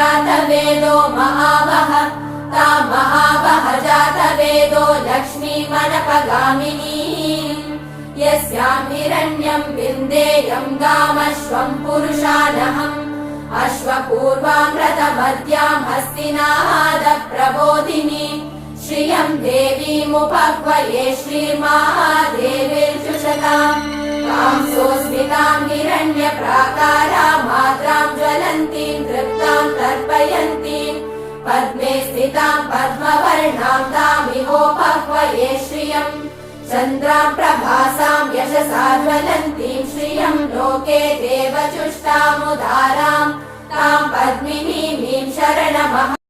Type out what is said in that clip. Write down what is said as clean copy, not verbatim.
जातवेदो महावः तां महावः जातवेदो लक्ष्मीमनपगामिनी यस्यां हिरण्यं विन्देयं गामश्वं पुरुषानहम् अश्वपूर्वां रथमद्यां हस्तिनादप्रबोधिनी श्रियं देवीमुपह्वये श्रीर्महादेवीर्जुषताम् कांसोऽस्मितां हिरण्यप्राकारां मात्रां ज्वलन्तीं तृप्तां तर्पयन्तीं पद्मे स्थितां पद्मवर्णां तामिहोपह्वये श्रियम् चन्द्रां प्रभासां यशसा ज्वलन्तीं श्रियं लोके देवचुष्टामुदारां तां पद्मिनीमीं शरणमहम्